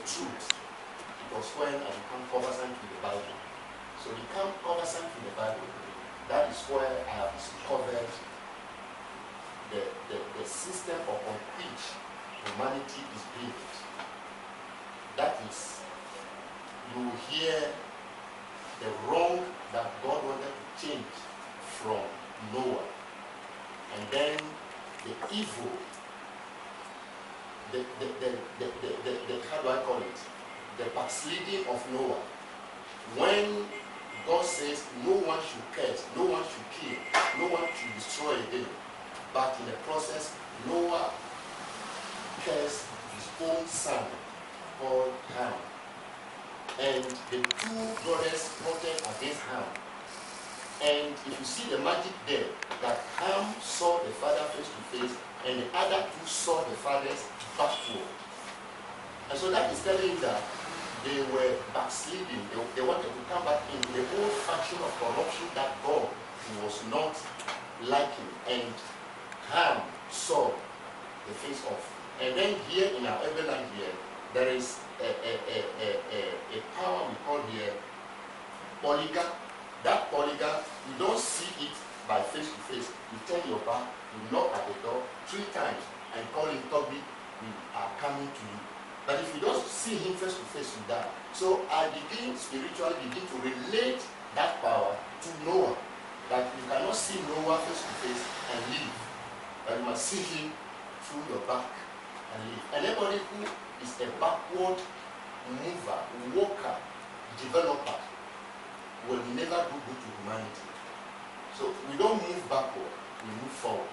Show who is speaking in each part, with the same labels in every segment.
Speaker 1: truth, it was when I became conversant with the Bible. So become conversant with the Bible, that is where I have discovered the system upon which humanity is built. That is, you hear the wrong that God wanted to change from Noah, and then the evil, how do I call it? The backsliding of Noah. When God says no one should curse, no one should kill, no one should destroy again, but in the process, Noah cursed his own son called Ham. And the two brothers plotted against Ham. And if you see the magic there, that Ham saw the father face to face, and the other two saw the fathers backward. And so that is telling you that they were backsliding. They wanted to come back into the old faction of corruption that God was not liking. And Ham saw the face of. And then here in our urban land here, there is a power we call here polygon. That polygon, you don't see it by face to face. You turn your back, you knock at the door 3 times and call him Toby, we are coming to you. But if you don't see him face to face, you die. So I spiritually begin to relate that power to Noah. That you cannot see Noah face to face and live. But you must see him through your back and live. And anybody who is a backward mover, walker, developer will never do good to humanity. So we don't move backward, we move forward.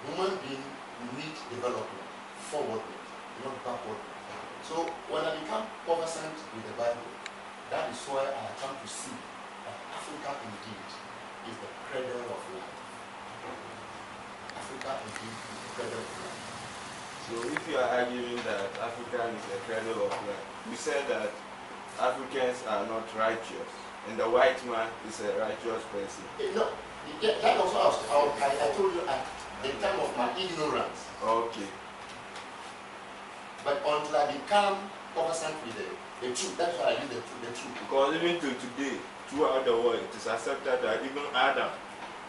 Speaker 1: Human beings need development, forwardment, not backward. So when I become conversant with the Bible, that is why I come to see that Africa indeed is the cradle of life. Africa indeed is the cradle of life.
Speaker 2: So if you are arguing that Africa is the cradle of life, you said that Africans are not righteous, and the white man is a righteous person.
Speaker 1: No, that also I told you at the time of my ignorance.
Speaker 2: Okay.
Speaker 1: But until I become conversant with the truth, that's why I use the truth.
Speaker 2: Because even to today, throughout the world, it is accepted that even Adam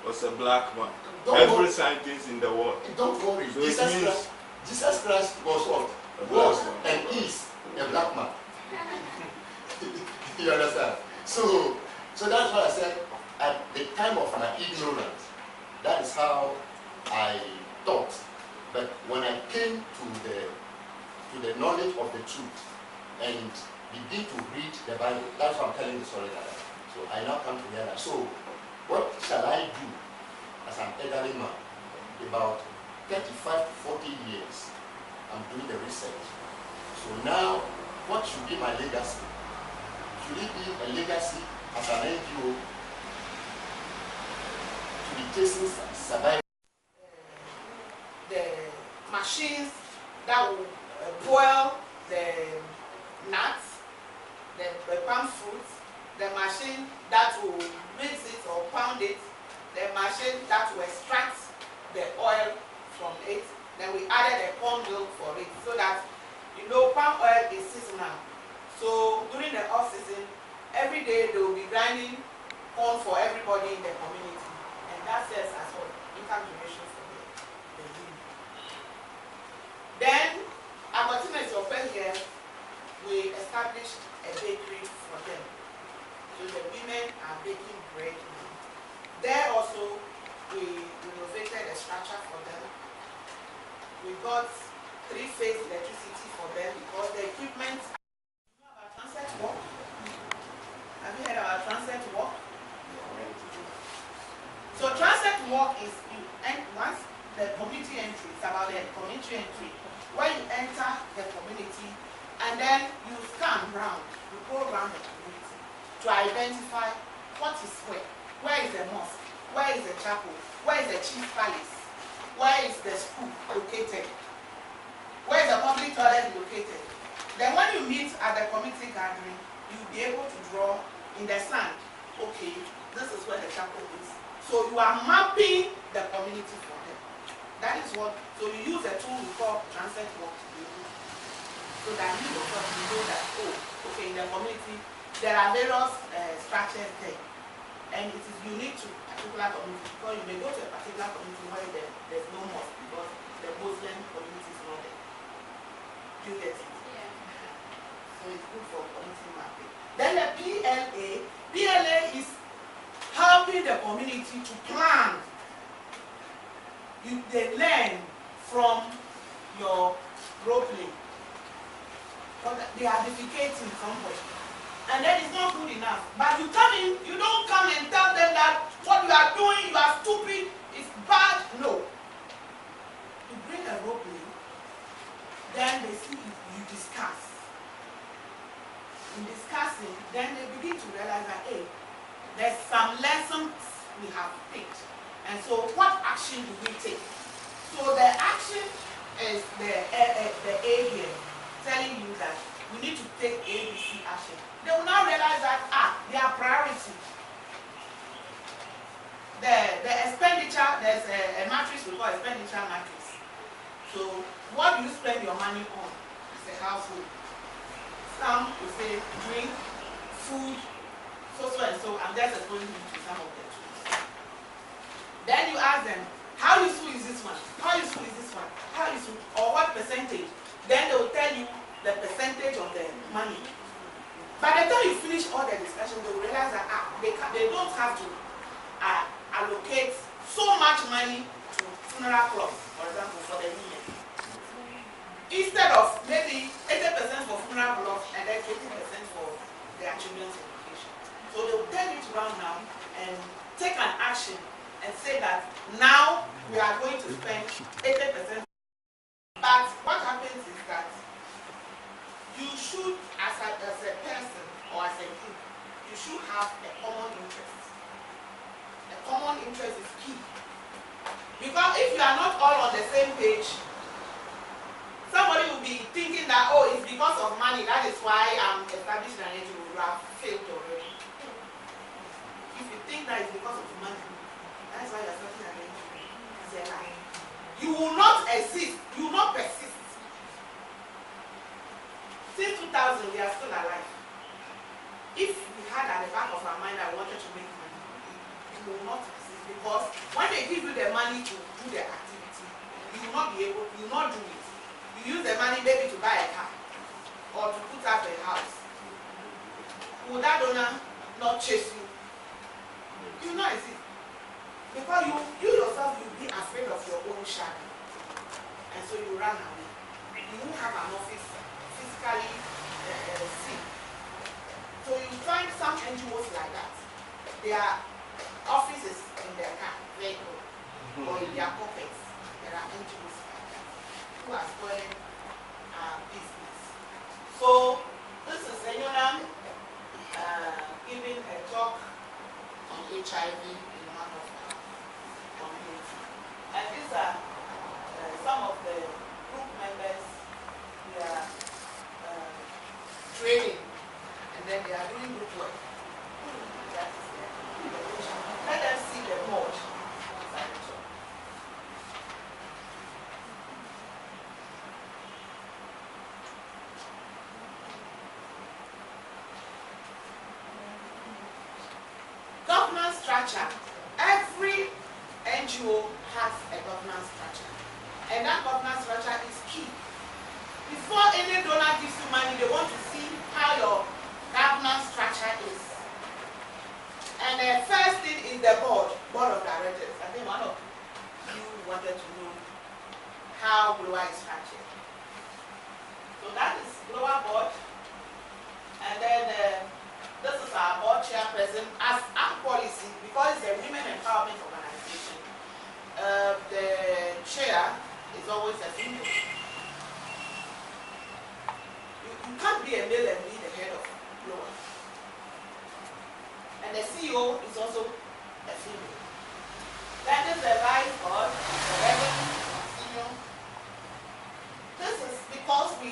Speaker 2: was a black man. Every scientist in the world.
Speaker 1: Don't worry.
Speaker 2: So
Speaker 1: Jesus Christ was what? Was and is a black man. You understand? So that's why I said at the time of my ignorance, that is how I thought. But when I came to the knowledge of the truth and begin to read the Bible, that's why I'm telling the story like that. So I now come to realize, so what shall I do as an elderly man? About 35 to 40 years, I'm doing the research. So now, what should be my legacy? Should it be a legacy as an NGO to be chasing survival?
Speaker 3: The machines that will boil the nuts, the palm fruits, the machine that will mix it or pound it, the machine that will extract the oil from it. Then we added a corn milk for it, so that, you know, palm oil is seasonal. So during the off season, every day they will be grinding corn for everybody in the community, and that serves as well income generation for the youth. Then, at Martinez Open here, we established a bakery for them. So the women are baking bread now. There also, we renovated a structure for them. We got 3-phase electricity for them because the equipment. You know about transit work? Have you heard about transit work? So transit work is once the community entry, it's about the community entry. When you enter the community and then you scan round, you go around the community to identify what is where. Where is the mosque? Where is the chapel? Where is the chief palace? Where is the school located? Where is the public toilet located? Then when you meet at the community gathering, you'll be able to draw in the sand, okay, this is where the chapel is. So you are mapping the community for them. That is what, so you use a tool we call transit work to be able to. so that you yourself will know that, oh, okay, in the community, there are various structures there, and it is unique to a particular community, because you may go to a particular community where there's no mosque, because the Muslim community is not there. Do you get it?
Speaker 4: Yeah.
Speaker 3: So it's good for community mapping. Then the PLA is helping the community to plan. They learn from your role play. But they are defecating somewhere. And then it's not good enough. But you come in, you don't come and tell them that what you are doing, you are stupid, it's bad. No. You bring a role play, then they see if you discuss. In discussing, then they begin to realize that, hey, there's some lessons we have picked. And so what action do we take? So the action is the A here, telling you that we need to take ABC action. They will now realize that, their priority. The expenditure, there's a matrix we call expenditure matrix. So what do you spend your money on as a household? Some will say drink, food, so and so. I'm just explaining to some of the tools. Then you ask them, how useful is this one? How useful is this one? How useful? Or what percentage? Then they will tell you the percentage of the money. By the time you finish all the discussion, they will realize that they don't have to allocate so much money to funeral clubs, for example, for the women. Instead of maybe 80% for funeral clubs and then 20% for their children's education. So they will turn it around now and take an action and say that now we are going to spend 80%. But what happens is that you should, as a person or as a group, you should have a common interest. A common interest is key. Because if you are not all on the same page, somebody will be thinking that, oh, it's because of money, that is why I'm establishing an NGO, you have failed already. If you think that it's because of money, that's why you're starting an NGO. It's a lie. You will not exist, you will not persist. Since 2000, we are still alive. If we had at the back of our mind that we wanted to make money, we will not exist, because when they give you the money to do the activity, you will not be able, you will not do it. You use the money maybe to buy a car or to put up a house. Will that donor not chase you? You will not exist. Because you yourself will be afraid of your own shadow. And so you run away. You won't have an office physically seen. So you find some NGOs like that. Their offices in their car, vehicle, or in their pockets. There are NGOs like that who are spoiling our business. So this is Enyonam giving a talk on HIV in one of our community. And these are some of the group members. They are training, and then they are doing group work. That is their evaluation. Let them see the board inside the job. Governance structure. Every NGO has a governance structure. And that governance structure is key. Before any donor gives you money, they want to see how your governance structure is. And the first thing is the board of directors. I think one of you wanted to know how GLOWA is structured. So that is GLOWA board. And then this is our board chairperson. As our policy, because it's a women empowerment organization, the chair is always a female. You can't be a male and be the head of GLOWA. And the CEO is also a female. Then there's the vice board, the revenue, senior. This is because we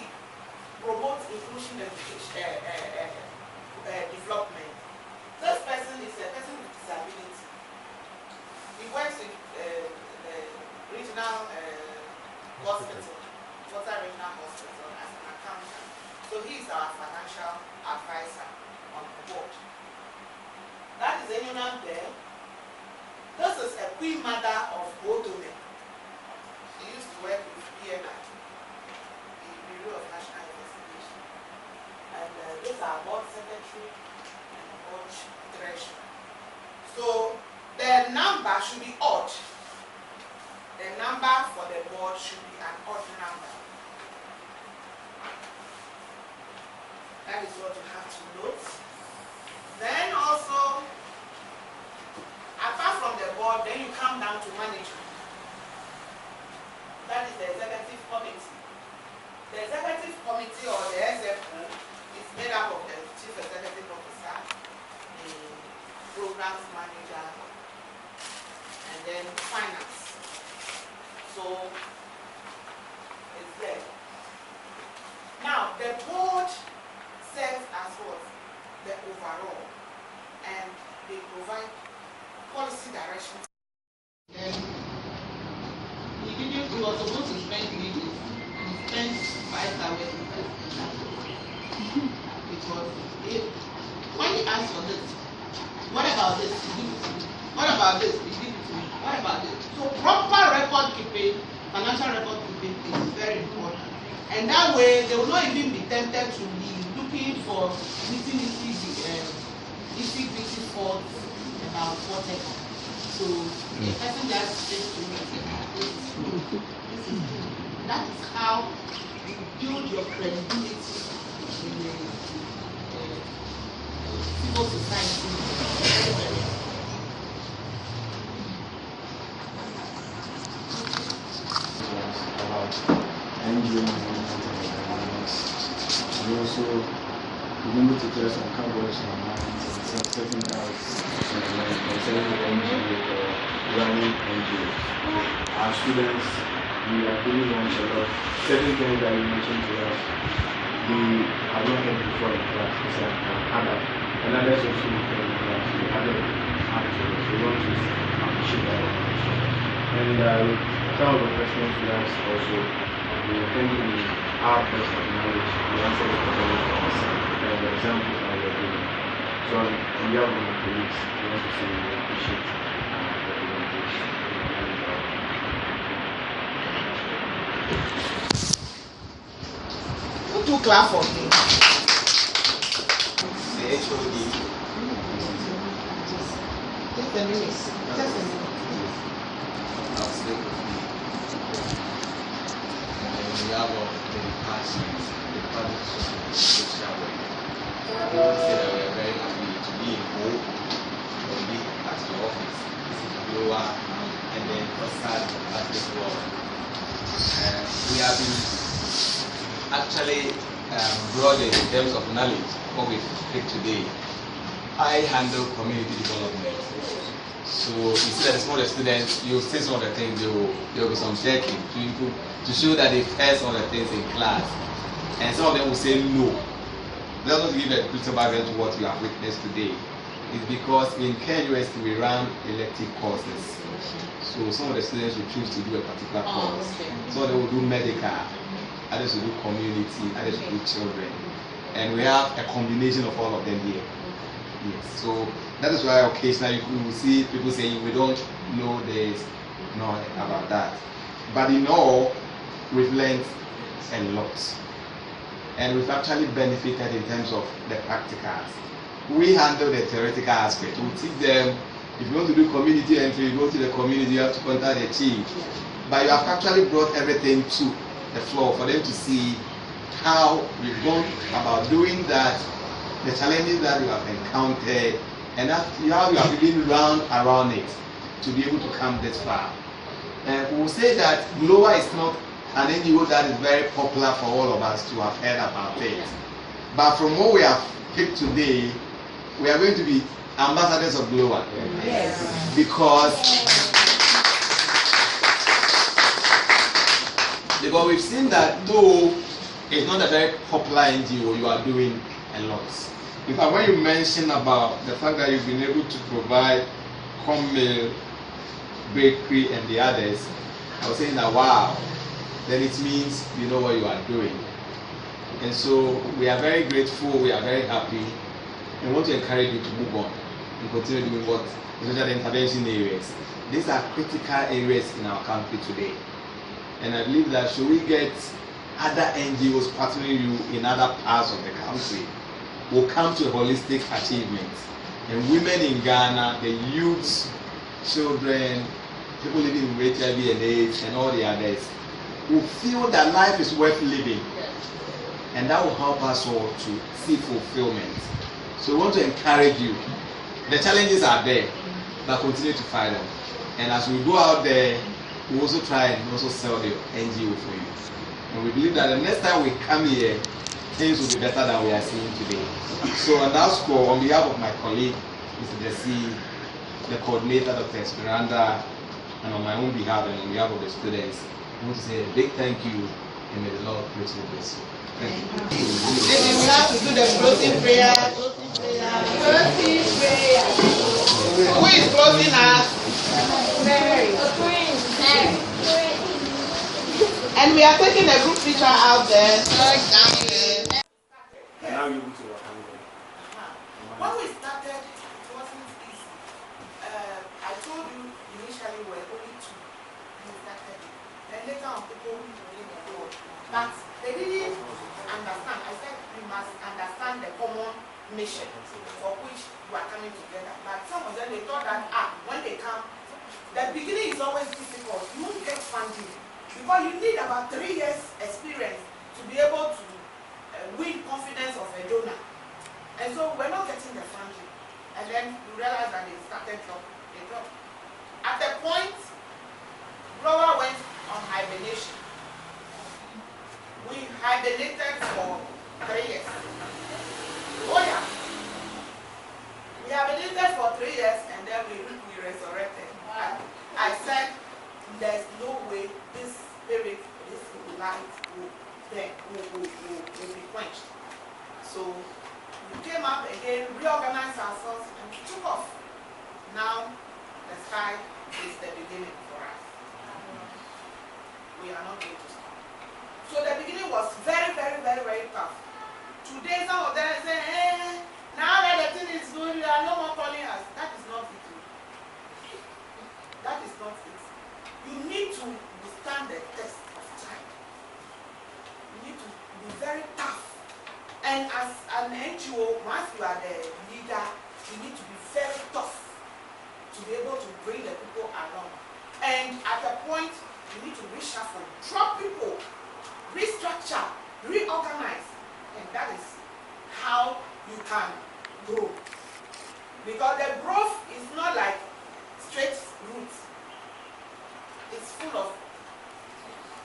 Speaker 3: promote inclusion and development. This person is a person with disability. He works in the regional hospital, Water Regional Hospital, as an accountant. is our financial advisor on the board. That is Enyonam there. This is a queen mother of Odome. She used to work with BNI, the Bureau of National Investigation. And these are board secretary and board treasurer. So the number should be odd. The number for the board should be an odd number. That is what you have to note. Then also, apart from the board, then you come down to management. That is the executive committee. The executive committee, or the SFO, is made up of the chief executive officer, the programs manager, and then finance. So it's there. Now the board serves as what? The overall, and they provide policy directions. Then he was supposed to spend 3 days. He spent 5 hours in that. Because when he asked for this, what about this? He did it to me. What about this? He did it to me. What about this? So proper record keeping, financial record keeping is very important. And that way they will not even be tempted to be looking for nitty-gritty faults about whatever. So the person just says to me, this is good. That is how you build your credibility in the civil society. Very, very important.
Speaker 4: About NGO management and also remember to tell some cowboys online and certain doubts concerning the NGO or running NGOs. Our students, we are really learned a lot. Certain things that you mentioned to us, we have not heard before in class. It's like adult. And others also in class, we haven't actually. So we want to appreciate that information. And some of the questions we asked also, we think in our best of knowledge, we answer the questions for us and the examples that we are doing. So on behalf of my colleagues, we want to say we appreciate the presentation.
Speaker 3: Who do clap for me?
Speaker 2: The HOD.
Speaker 3: Just a minute. Just a minute.
Speaker 5: We have the department, the public social work. We would say that we are very happy to be in Hope, to be at the office, GLOWA, and then Custard at this work. We have been actually broadened in terms of knowledge, what we speak today. I handle community development. So you see that some of the students, you say some of the things, there will be some checking to show that they've heard some of the things in class. And some of them will say no. That's not to give a critical background to what you have witnessed today. It's because in KNUST we run elective courses. So some of the students will choose to do a particular course. So they will do medical, others will do community, others will do children. And we have a combination of all of them here. Yes. So that is why occasionally you will see people saying we don't know this, not about that. But in all, we've learned a lot. And we've actually benefited in terms of the practicals. We handle the theoretical aspect. We teach them, if you want to do community entry, you go to the community, you have to contact the chief. But you have actually brought everything to the floor for them to see how we've gone about doing that, the challenges that we have encountered, and how you have even run around it to be able to come this far. And we will say that GLOWA is not an NGO that is very popular for all of us to have heard about it. But from what we have picked today, we are going to be ambassadors of GLOWA. Yes. Because we've seen that though it's not a very popular NGO, you are doing a lot. In fact, when you mention about the fact that you've been able to provide cornmeal, bakery, and the others, I was saying that wow, then it means you know what you are doing. And so we are very grateful, we are very happy, and want to encourage you to move on and continue doing what social intervention areas. These are critical areas in our country today. And I believe that should we get other NGOs partnering you in other parts of the country, will come to a holistic achievement. And women in Ghana, the youths, children, people living with HIV and AIDS and all the others, will feel that life is worth living. And that will help us all to see fulfillment. So we want to encourage you. The challenges are there, but continue to fight them. And as we go out there, we also try and also sell the NGO for you. And we believe that the next time we come here, things will be better than we are seeing today. So on that score, on behalf of my colleague, Mr. Jesse, the coordinator, Dr. Esperanda, and on my own behalf and on behalf of the students, I want to say a big thank you and may the Lord richly bless you. Thank you.
Speaker 3: Then we have to do the closing prayer. Closing prayer. Who is closing us? Mary. And we are taking a group picture out there. Down there.
Speaker 2: Now you're able to work on it.
Speaker 3: When we started, it wasn't easy. I told you initially we were only two. We started. Then later on, people came on board. But they didn't understand. I said we must understand the common mission for which we are coming together. But some of them, they thought that when they come, the beginning is always difficult. You won't get funding because you need about 3 years experience to be able to win confidence of a donor. And so we're not getting the funding. And then you realize that they started they dropped. At the point, GLOWA went on hibernation. We hibernated for 3 years. Oh yeah. We hibernated for 3 years and then we resurrected. I said, there's no way this spirit, this light will be quenched. So we came up again, reorganized ourselves, and we took off. Now the sky is the beginning for us. We are not going to stop. So the beginning was very, very, very, very tough. Today some of them say, hey, now that the thing is good, you are no more calling us. That is not it. That is not it. You need to withstand the test of time. You need to be very tough. And as an NGO, once you are the leader, you need to be very tough to be able to bring the people along. And at a point, you need to reshuffle, drop people, restructure, reorganize. And that is how you can grow. Because the growth is not like straight routes. It's full of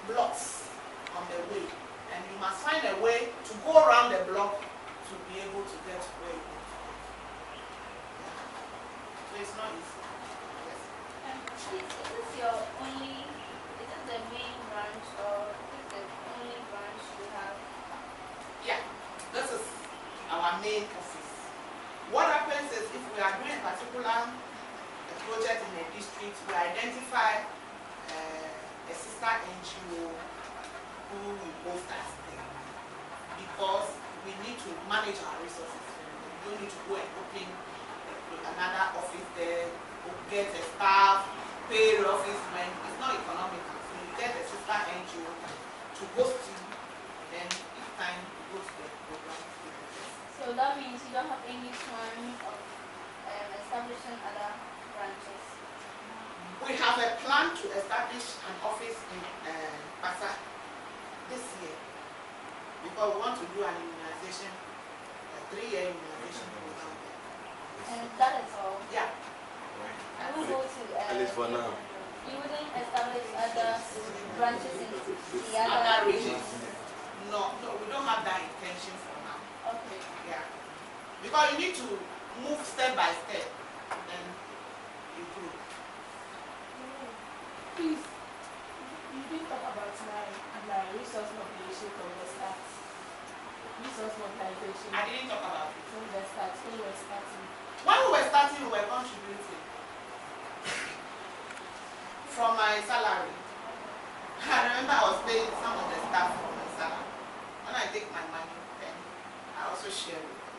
Speaker 3: blocks on the way. And you must find a way to go around the block to be able to get where you want to get. So it's not easy. Yes.
Speaker 6: Is this your only, is it the main branch or is it the only branch you have?
Speaker 3: Yeah, this is our main office. What happens is if we are doing a particular project in a district, we identify a sister NGO who will host us there because we need to manage our resources. We don't need to go and open another office there, get a staff, pay the office rent. It's not economical. So you get a sister NGO to host you, then each time you go to the program.
Speaker 6: So that means you don't have any plan of establishing other branches?
Speaker 3: We have a plan to establish an office in Pasa this year because we want to do an immunization, a 3-year immunization program.
Speaker 6: And that is all?
Speaker 3: Yeah.
Speaker 6: I will go to
Speaker 2: At least for now.
Speaker 6: You wouldn't establish other branches in the
Speaker 3: Other regions? No, we don't have that intention for now.
Speaker 6: Okay.
Speaker 3: Yeah. Because you need to move step by step and improve.
Speaker 7: Please, you didn't talk about my resource mobilization from the start. Resource mobilization.
Speaker 3: I didn't talk about it.
Speaker 7: From the start, when you were starting.
Speaker 3: When we were starting, we were contributing from my salary. I remember I was paying some of the staff from my salary. When I I take my money, then I also share with them.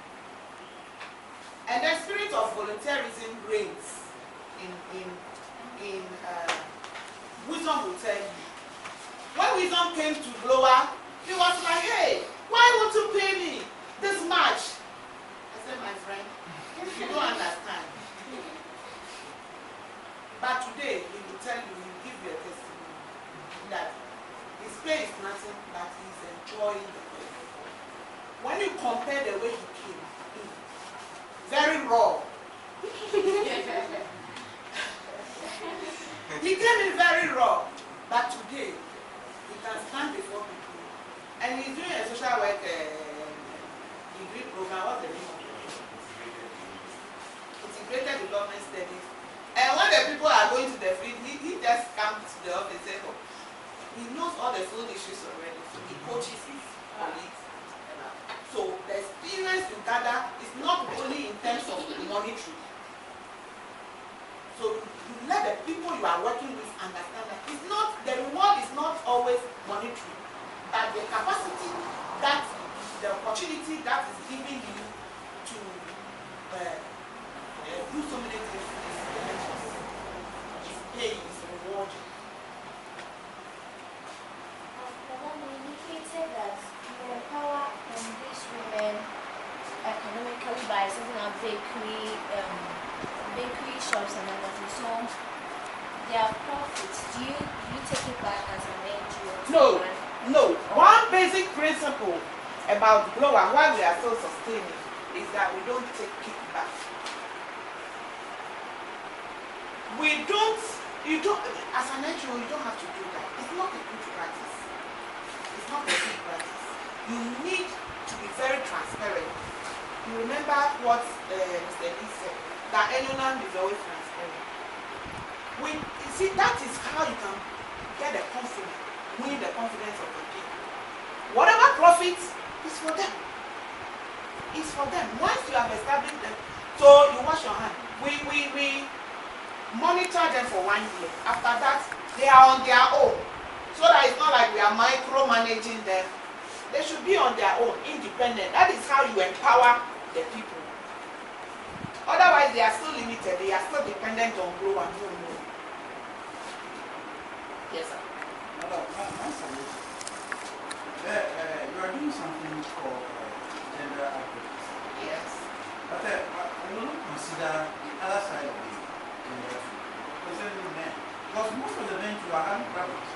Speaker 3: And the spirit of volunteerism reigns in Wisdom will tell you. When Wisdom came to GLOWA, he was like, hey, why won't you pay me this much? I said, my friend, you don't understand. But today, he will tell you, he will give you a testimony that his pay is nothing, but he's enjoying the pay. When you compare the way he came, very raw. He came in very raw, but today, he can stand before people. And he's doing a social work degree program. What's the name of it? Integrated Development Studies. And when the people are going to the field, he just comes to the office and says, oh, he knows all the field issues already, so he coaches his colleagues. So the experience you gather is not only in terms of monetary. So you let the people you are working with understand that it's not, the reward is not always monetary, but the capacity that, the opportunity that is giving you to do so many things is paying, is rewarding.
Speaker 6: You indicated that you empower these women economically by setting up bakery shops and everything. So their profits, do you take it back as an NGO?
Speaker 3: No. One basic principle about GLOWA, why we are still sustaining, is that we don't take kickback. As an NGO, you don't have to do that. It's not a good practice. It's not a good practice. You need to be very transparent. You remember what Mr. Lee said, that anyone is always transparent. You see, that is how you can get the confidence, win the confidence of the people. Whatever profit is for them. It's for them. Once you have established them, so you wash your hand. We monitor them for 1 year. After that, they are on their own. So that it's not like we are micromanaging them. They should be on their own, independent. That is how you empower the people. Otherwise, they are still limited. They are still dependent on GLOWA. No. Yes, sir.
Speaker 8: Hello, my solution. You are doing something called gender advocacy.
Speaker 3: Yes.
Speaker 8: But I don't consider the other side of the gender concerning men. Because most of the men you are having problems.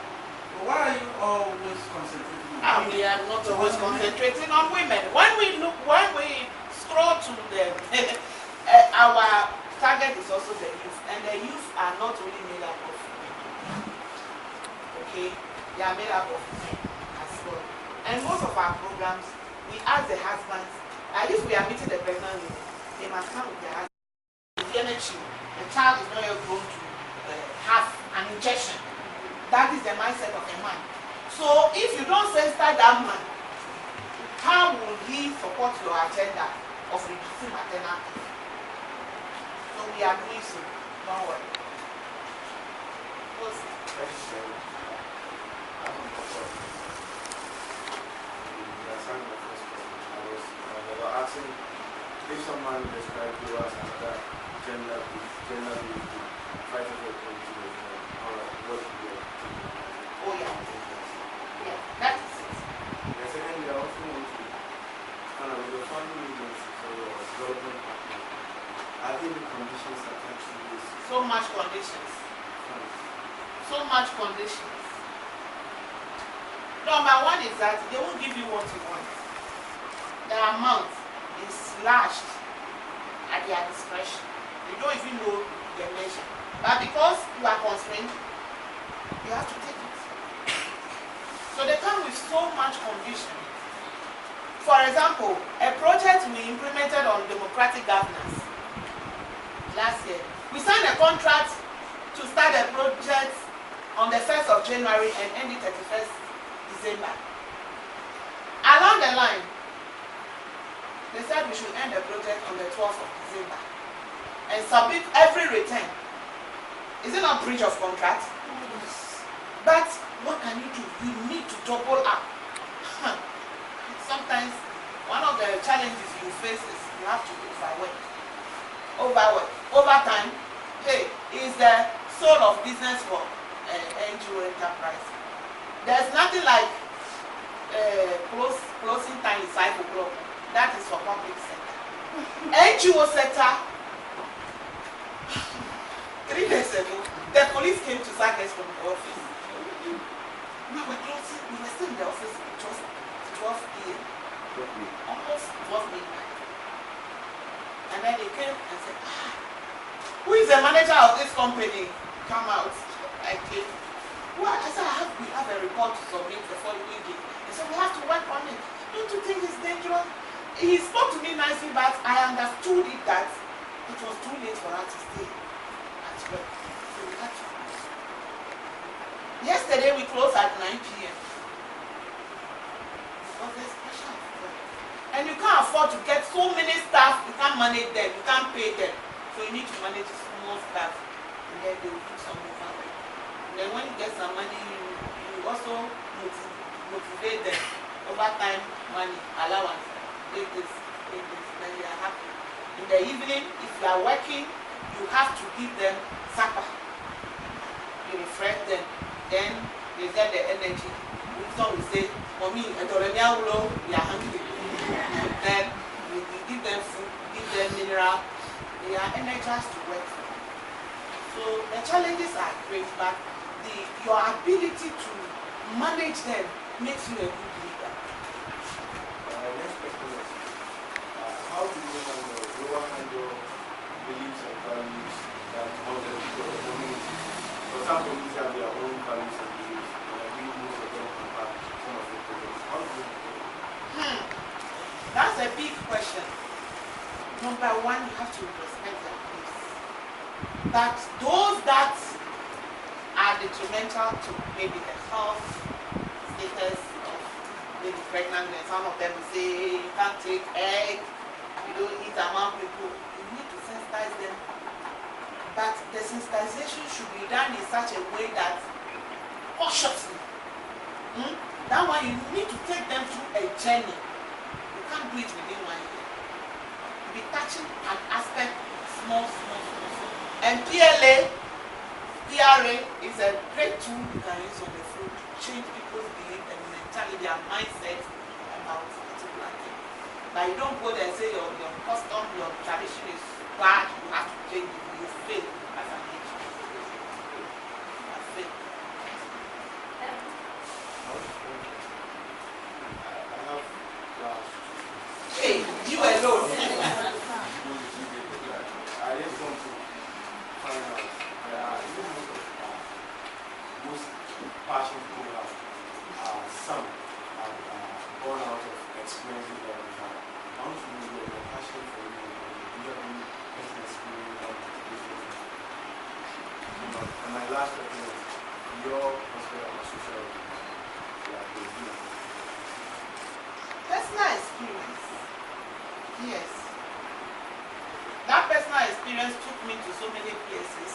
Speaker 8: So why are you always concentrating on
Speaker 3: We are not always concentrating on women. When we scroll to the our target is also the youth, and the youth are not really made up of women. Okay, they are made up of men as well. And most of our programs, we ask the husbands, if we are meeting the pregnant women, they must come with their husbands. The child is not yet grown to have an injection. That is the mindset of a man. So if you don't sensitize that man, how will he support your agenda of reducing maternal death? So we are doing so. Don't worry.
Speaker 2: Asking if someone describes you as another gender fighting for equality, what would you do?
Speaker 3: Oh yeah. Yeah, that is it.
Speaker 2: The second, they also want to kind of your family agencies or your development partner. Are there any conditions attached to this?
Speaker 3: So much conditions. So much conditions. Number one is that they won't give you what you want. The amount is slashed at their discretion. You don't even know the measure. But because you are constrained, you have to take it. So they come with so much condition. For example, a project we implemented on democratic governance last year. We signed a contract to start a project on the 1st of January and end it 31st December. Along the line, they said we should end the project on the 12th of December and submit every return. Is it not breach of contract? Yes. But what can you do? You need to double up. sometimes one of the challenges you face is you have to overwork. Overtime, hey, is the soul of business for NGO enterprise. There's nothing like closing time is 5 o'clock. That is for public sector. NGO sector, 3 days ago, the police came to sack us from the office. We were closing, we were still in the office, it was 12 p.m. Almost 12 midnight. And then they came and said, who is the manager of this company? Come out. I came. Well, I said, we have a report to submit the following day. He said, we have to work on it. Don't you think it's dangerous? He spoke to me nicely, but I understood it that it was too late for us to stay at work. So we had to. Yesterday we closed at 9 p.m. Because there's pressure at work. And you can't afford to get so many staff, you can't manage them, you can't pay them. So you need to manage small staff, and then they will do some overwork. And then when you get some money, you also motivate them. Overtime money, allowance, take this, then they are happy. In the evening, if you are working, you have to give them supper. You refresh them, then they get the energy. Some will say, for me, we are hungry. Then you give them food, give them mineral. They are energized to work. So the challenges are great, but your ability to manage them makes you a good leader.
Speaker 9: Next question is, how do you handle beliefs and values that hold them to the community? For some communities have their own values and beliefs, and I think most of them impact some of the problems. How do you handle it?
Speaker 3: That's a big question. Number one, you have to respect their beliefs. But those that are detrimental to maybe the health status of maybe pregnant, and some of them will say you can't take egg, you don't eat among people. You need to sensitize them. But the sensitization should be done in such a way that cautiously. That one you need to take them through a journey. You can't do it within 1 year. Be touching an aspect small. And PRA is a great tool you can use on the field to change people's belief and mentality, their mindset about particular thing. But you don't go there and say your custom, your tradition is bad, you have to change it. You fail as an age. You have failed.
Speaker 9: I have last.
Speaker 3: Hey, you alone.
Speaker 9: I just want to find out most passion people have some have born out of experiences that we have. I want to know your passion for you. Do you have any personal experience that motivates you? And my last question is your perspective on social media.
Speaker 3: Personal experience. Yes. That personal experience took me to so many places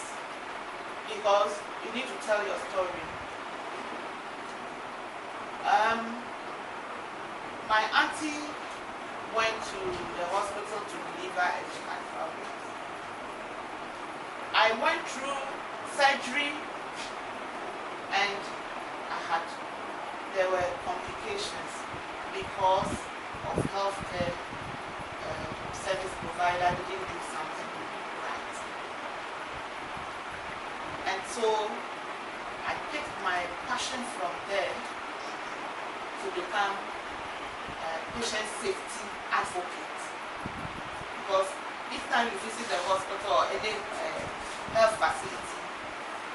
Speaker 3: because you need to tell your story. My auntie went to the hospital to deliver a child. I went through surgery and there were complications because of healthcare service provider didn't do something right. And so I picked my passion from there to become a patient safety advocate. Because each time you visit the hospital or any health facility,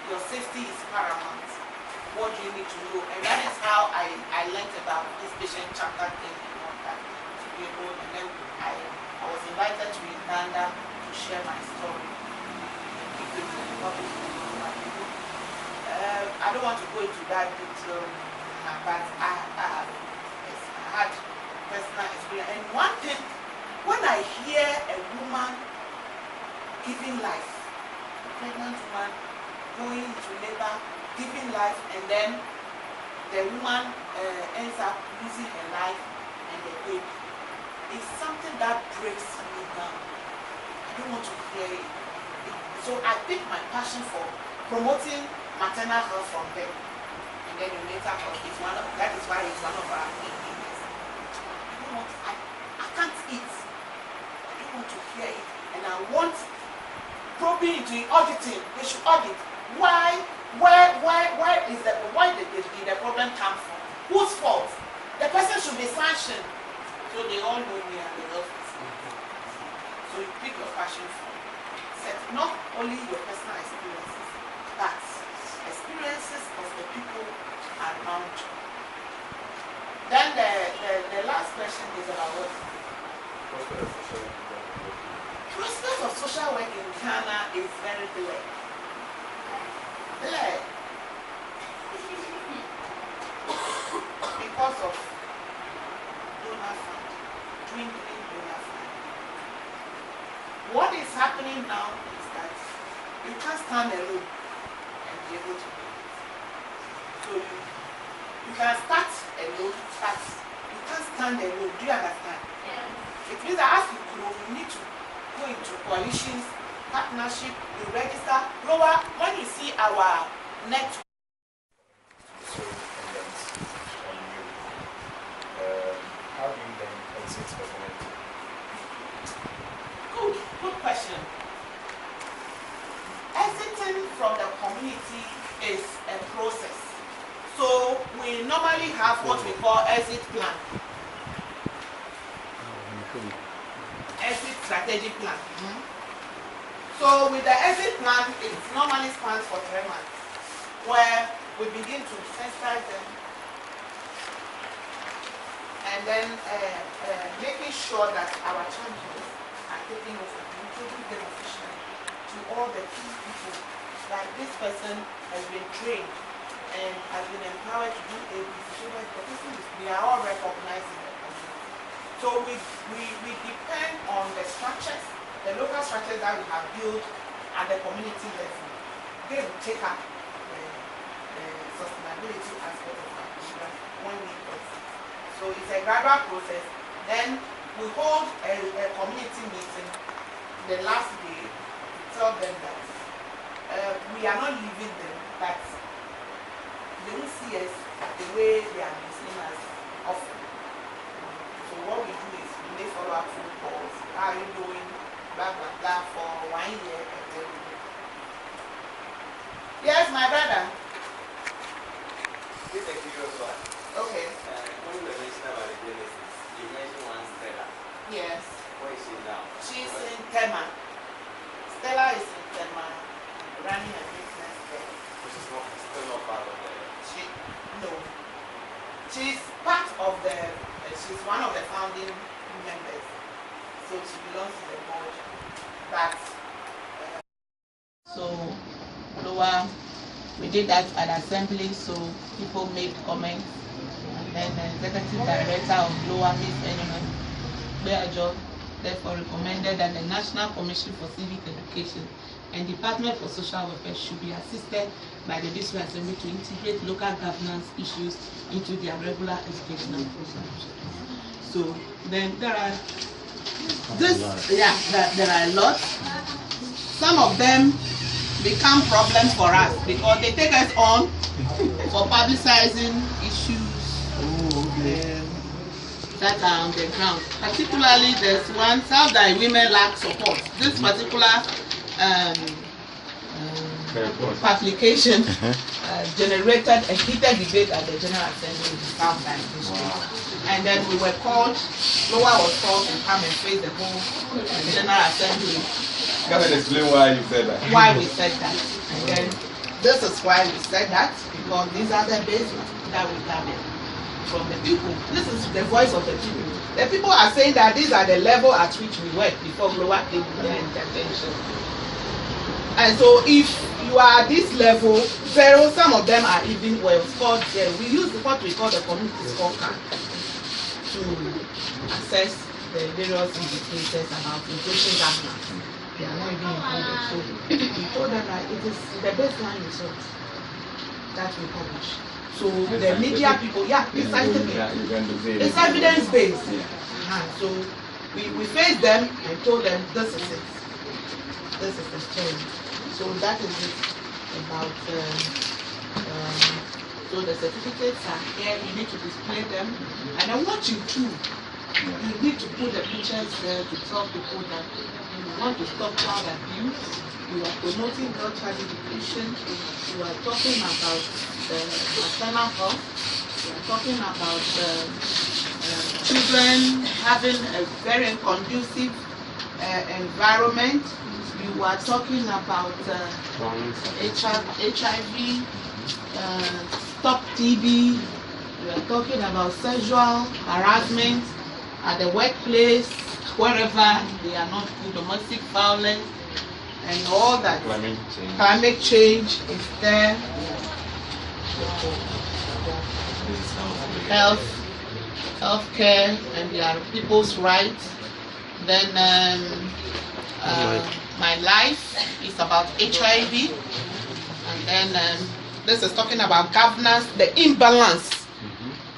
Speaker 3: your safety is paramount. What do you need to know? And that is how I learned about this patient chapter thing and all that. To be able, and then I was invited to Uganda to share my story. I don't want to go into that detail, but I had personal experience. And one thing, when I hear a woman giving life, a pregnant woman going into labor, giving life, and then the woman ends up losing her life, and the rape is something that breaks me down. I don't want to hear it. So I pick my passion for promoting maternal health from them. And then the mental health is that is why it's one of our main areas. I can't eat. I don't want to hear it. And I want probing into auditing. They should audit. Where did the problem come from? Whose fault? The person should be sanctioned. So they all know me and they love me. So you pick your passion from set not only your personal experiences, but experiences of the people around you. Then the last question is about what? Prospect of social work in Ghana is very delayed. Because of donor fund, dwindling donor fund. What is happening now is that you can't stand alone and be able to do it. So you can start alone, you can't stand alone. Do you understand? Yeah. It means that as you grow, you need to go into coalitions, partnership, you register. GLOWA, when you see our network.
Speaker 9: How do you then exit the community?
Speaker 3: Good question. Exiting from the community is a process. So we normally have what we call exit plan. Exit strategy plan. So with the exit plan, it normally spans for 3 months, where we begin to sensitize them and then making sure that our champions are taking over, introducing them officially to all the key people that this person has been trained and has been empowered to do ABC. So that the person we are all recognizing the community. So we depend on the structures, the local structures that we have built at the community level. They will take up the sustainability aspect of our program when we exit. So it's a gradual process. Then we hold a community meeting the last day to tell them that we are not leaving them, but they will see us the way they are seeing us often. So what we do is we may follow up phone calls. How are you doing? Blah blah blah for 1 year and then we go. Yes, my brother.
Speaker 5: This is a curious one.
Speaker 3: Okay.
Speaker 5: When you were mentioning about the Genesis, you mentioned one Stella.
Speaker 3: Yes.
Speaker 5: Where is she now?
Speaker 3: She's in Tema. Stella is in Tema, running a business there.
Speaker 5: Which is still not part of the...
Speaker 3: No. She's part of the, she's one of the founding members. So she belongs to the board. But, so, GLOWA, we did that at assembly, so people made comments. And then the executive director of GLOWA, Ms. Benjamin Beajo, therefore recommended that the National Commission for Civic Education and Department for Social Welfare should be assisted by the District Assembly to integrate local governance issues into their regular educational programs. So then there are there are a lot. Some of them become problems for us because they take us on for publicizing issues that are on the ground. Particularly there's one, South-Dye women lack support. This particular publication generated a heated debate at the General Assembly in the South-Dye district. Wow. And then we were called, GLOWA was called to come and face the whole General Assembly.
Speaker 2: Can you explain why you said that?
Speaker 3: Why we said that. And then this is why we said that, because these are the bases that we gathered from the people. This is the voice of the people. The people are saying that these are the level at which we work before GLOWA came with their intervention. And so if you are at this level, zero, some of them are even well scored there. We use what we call the community scorecard to assess the various indicators about inflation governance. They are not even included. So we told them that it is the baseline result that we publish. So the media people, yeah, it's scientific. It's evidence-based. So we faced them and told them this is it. This is the story. So that is it about so the certificates are here, you need to display them. And I want you to, you need to put the pictures there to tell people that you want to stop child abuse, you are promoting girl child education, you are talking about maternal health, you are talking about children having a very conducive environment, you are talking about HIV, stop TB, we are talking about sexual harassment at the workplace, wherever they are not good, domestic violence, and all that. Climate change is there. Healthcare, and there are people's rights. Then my life is about HIV, and then this is talking about governance, the imbalance,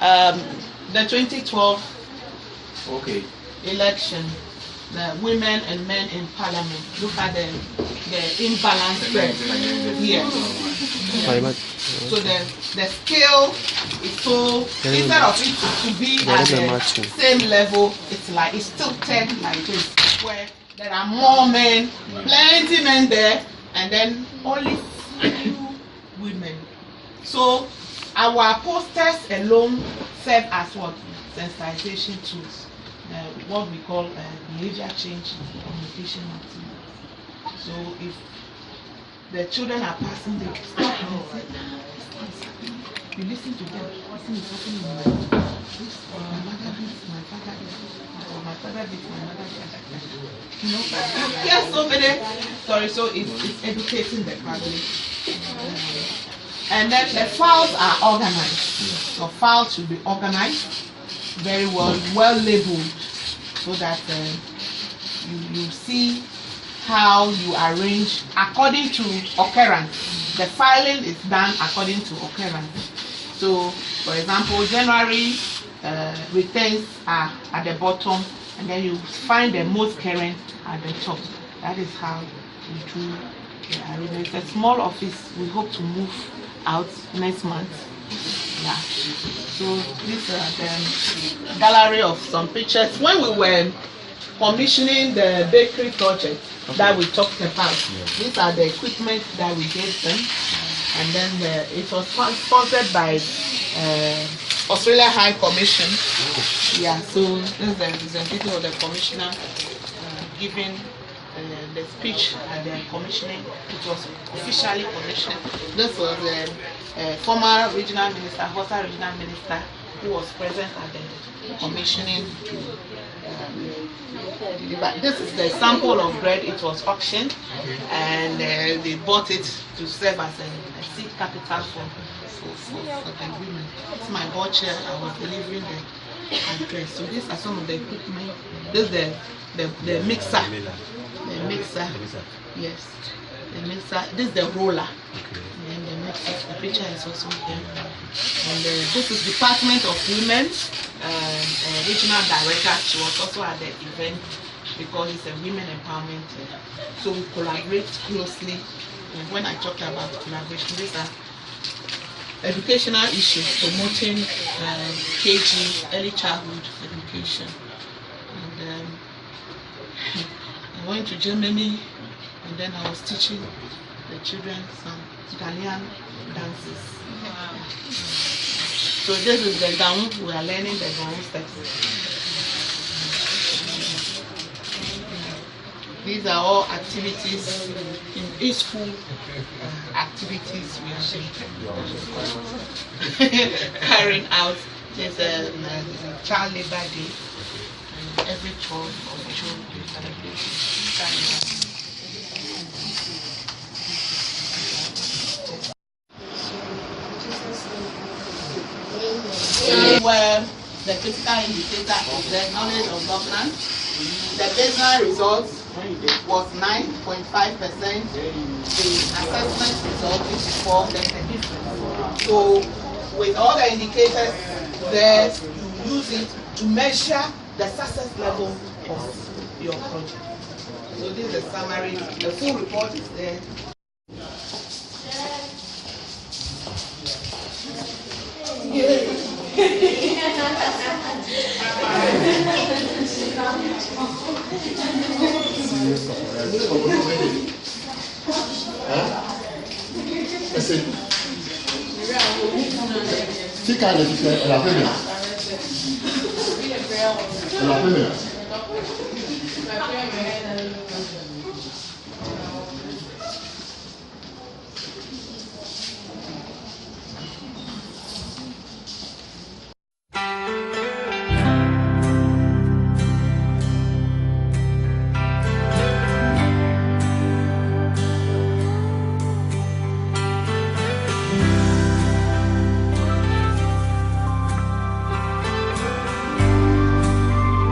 Speaker 3: the 2012 election, the women and men in parliament. Look at the imbalance there. Yes. So the scale is so, instead of it to be at the same level, it's still 10 like this, where there are more men, plenty men there, and then only few women. So our posters alone serve as what? Sensitization tools. What we call behavior change communication activity. So if the children are passing, they stop and say, you listen to them. Listen is happening in my life. This my mother beats my father beats, or my father beats my mother beats. You know, yes, so many. So it's educating the public. And then the files are organized. So files should be organized, very well labeled, so that you see how you arrange according to occurrence. The filing is done according to occurrence. So, for example, January returns are at the bottom, and then you find the most current at the top. That is how we do the arrangement. It's a small office. We hope to move out next month. Yeah. So this is the gallery of some pictures. When we were commissioning the bakery project that we talked about, these are the equipment that we gave them, and then it was sponsored by Australia High Commission. Yeah. So this is the representative of the commissioner giving the speech at the commissioning. It was officially commissioned. This was the former regional minister, Hosa regional minister, who was present at the commissioning. But this is the sample of bread. It was auctioned, and they bought it to serve as a seed capital for the women. It's my butcher. I was delivering the address. So these are some of the equipment. This is the mixer. The mixer. Yes. The mixer. This is the roller. And the mixer. The picture is also here. And this is Department of Women. Regional director. She was also at the event because it's a women empowerment. So we collaborate closely. And when I talk about collaboration, these are educational issues, promoting KG, early childhood education. And I went to Germany, and then I was teaching the children some Ghanaian dances. So this is the gown. We are learning the gown steps. These are all activities in each school. Activities we are carrying out. There's a child labor day, and every 12th of June we celebrate child labor. Where the critical indicator of the knowledge of governance, the baseline results was 9.5%. The assessment result is 4. There's a difference. So with all the indicators there, you use it to measure the success level of your project. So this is a summary. The full report is there.
Speaker 1: La